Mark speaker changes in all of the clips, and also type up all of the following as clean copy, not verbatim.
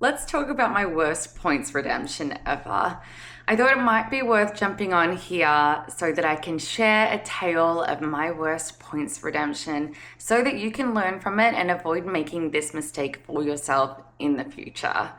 Speaker 1: let's talk about my worst points redemption ever. I thought it might be worth jumping on here so that I can share a tale of my worst points redemption so that you can learn from it and avoid making this mistake for yourself in the future.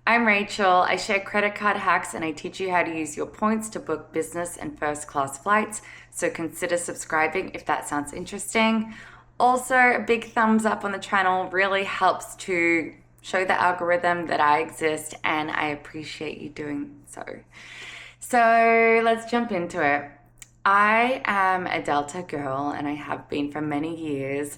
Speaker 1: I'm Rachel. I share credit card hacks and I teach you how to use your points to book business and first class flights. So consider subscribing if that sounds interesting. Also, a big thumbs up on the channel really helps to show the algorithm that I exist, and I appreciate you doing so. So let's jump into it. I am a Delta girl and I have been for many years.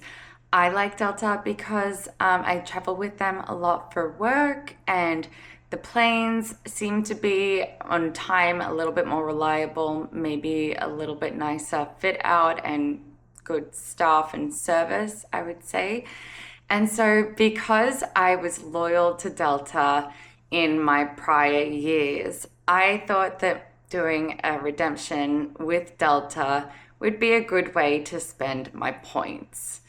Speaker 1: I like Delta because I travel with them a lot for work, and the planes seem to be on time, a little bit more reliable, maybe a little bit nicer fit out and good staff and service, I would say. And so, because I was loyal to Delta in my prior years, I thought that doing a redemption with Delta would be a good way to spend my points.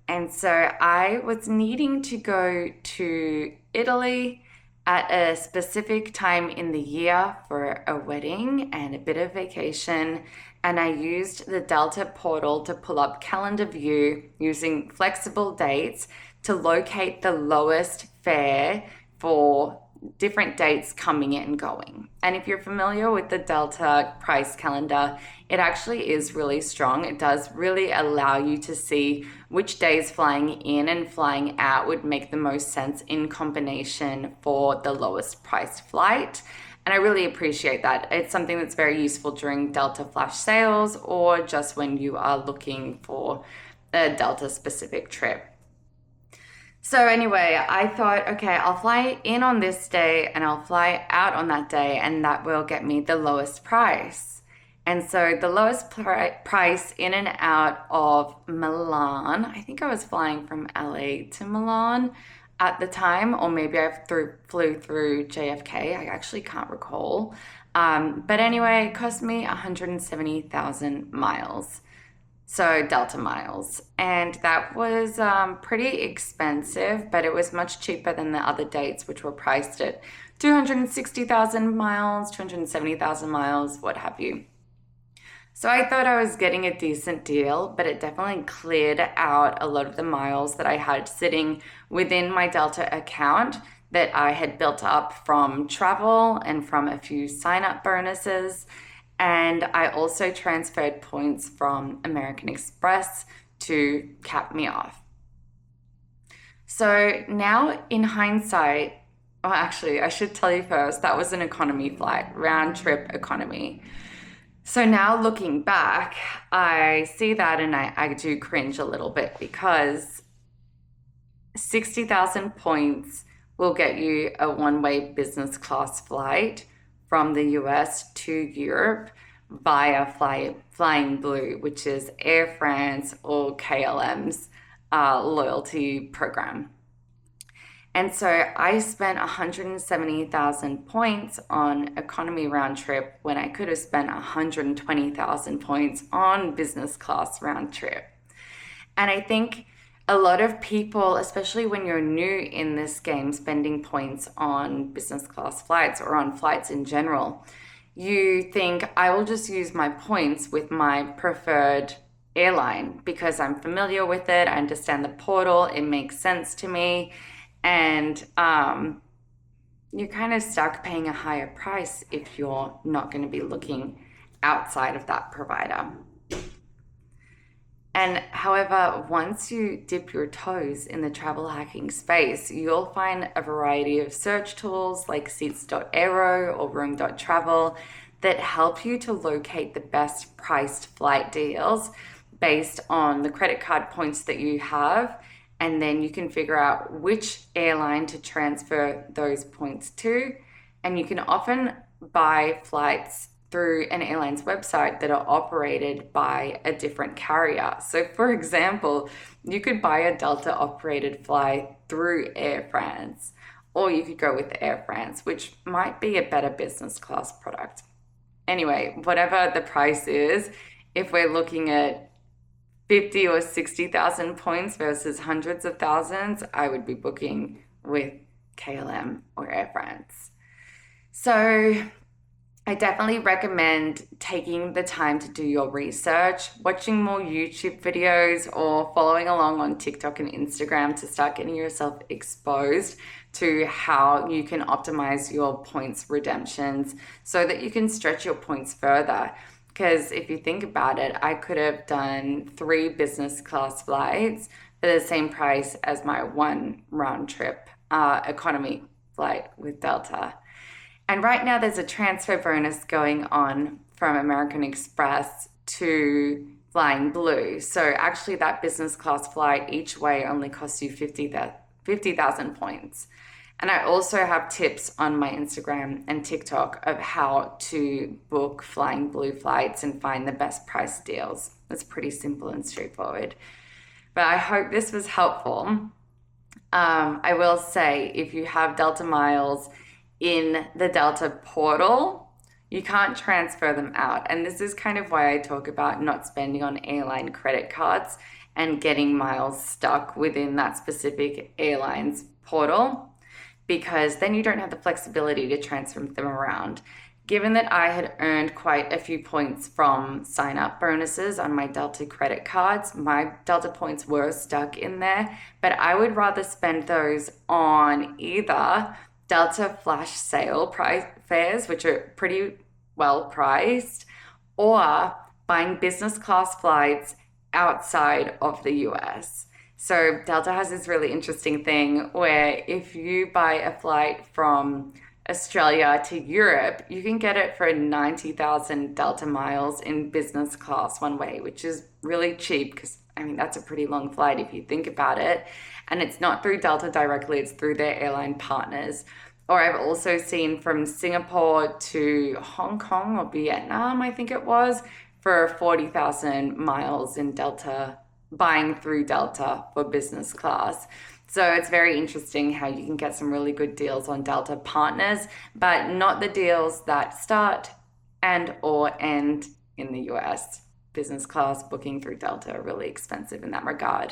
Speaker 1: And so, I was needing to go to Italy at a specific time in the year for a wedding and a bit of vacation. And I used the Delta portal to pull up calendar view using flexible dates to locate the lowest fare for different dates coming and going. And if you're familiar with the Delta price calendar, it actually is really strong. It does really allow you to see which days flying in and flying out would make the most sense in combination for the lowest priced flight. And I really appreciate that. It's something that's very useful during Delta flash sales or just when you are looking for a Delta specific trip. So anyway, I thought, okay, I'll fly in on this day and I'll fly out on that day, and that will get me the lowest price. And so the lowest price in and out of Milan, I think I was flying from LA to Milan at the time, or maybe I flew through JFK. I actually can't recall. But anyway, it cost me 170,000 miles. So Delta miles. And that was pretty expensive, but it was much cheaper than the other dates, which were priced at 260,000 miles, 270,000 miles, what have you. So I thought I was getting a decent deal, but it definitely cleared out a lot of the miles that I had sitting within my Delta account that I had built up from travel and from a few sign-up bonuses. And I also transferred points from American Express to cap me off. So now in hindsight, well, actually, I should tell you first, that was an economy flight, round trip economy. So now looking back, I see that and I do cringe a little bit because 60,000 points will get you a one-way business class flight from the US to Europe via Flying Blue, which is Air France or KLM's loyalty program. And so I spent 170,000 points on economy round trip when I could have spent 120,000 points on business class round trip. And I think a lot of people, especially when you're new in this game, spending points on business class flights or on flights in general, you think, I will just use my points with my preferred airline because I'm familiar with it. I understand the portal. It makes sense to me. And you're kind of stuck paying a higher price if you're not going to be looking outside of that provider. And however, once you dip your toes in the travel hacking space, you'll find a variety of search tools like seats.aero or room.travel that help you to locate the best priced flight deals based on the credit card points that you have. And then you can figure out which airline to transfer those points to. And you can often buy flights through an airline's website that are operated by a different carrier. So for example, you could buy a Delta operated flight through Air France, or you could go with Air France, which might be a better business class product. Anyway, whatever the price is, if we're looking at 50 or 60,000 points versus hundreds of thousands, I would be booking with KLM or Air France. So I definitely recommend taking the time to do your research, watching more YouTube videos, or following along on TikTok and Instagram to start getting yourself exposed to how you can optimize your points redemptions so that you can stretch your points further. Because if you think about it, I could have done 3 business class flights for the same price as my one round trip economy flight with Delta. And right now there's a transfer bonus going on from American Express to Flying Blue. So actually that business class flight each way only costs you 50,000 points. And I also have tips on my Instagram and TikTok of how to book Flying Blue flights and find the best price deals. It's pretty simple and straightforward. But I hope this was helpful. I will say, if you have Delta miles in the Delta portal, you can't transfer them out. And this is kind of why I talk about not spending on airline credit cards and getting miles stuck within that specific airline's portal, because then you don't have the flexibility to transfer them around. Given that I had earned quite a few points from sign-up bonuses on my Delta credit cards, my Delta points were stuck in there, but I would rather spend those on either Delta flash sale price fares, which are pretty well priced, or buying business class flights outside of the US. So Delta has this really interesting thing where if you buy a flight from Australia to Europe, you can get it for 90,000 Delta miles in business class one way, which is really cheap because, I mean, that's a pretty long flight if you think about it. And it's not through Delta directly, it's through their airline partners. Or I've also seen from Singapore to Hong Kong or Vietnam, I think it was, for 40,000 miles in Delta, buying through Delta for business class. So it's very interesting how you can get some really good deals on Delta partners, but not the deals that start and or end in the US. Business class booking through Delta are really expensive in that regard.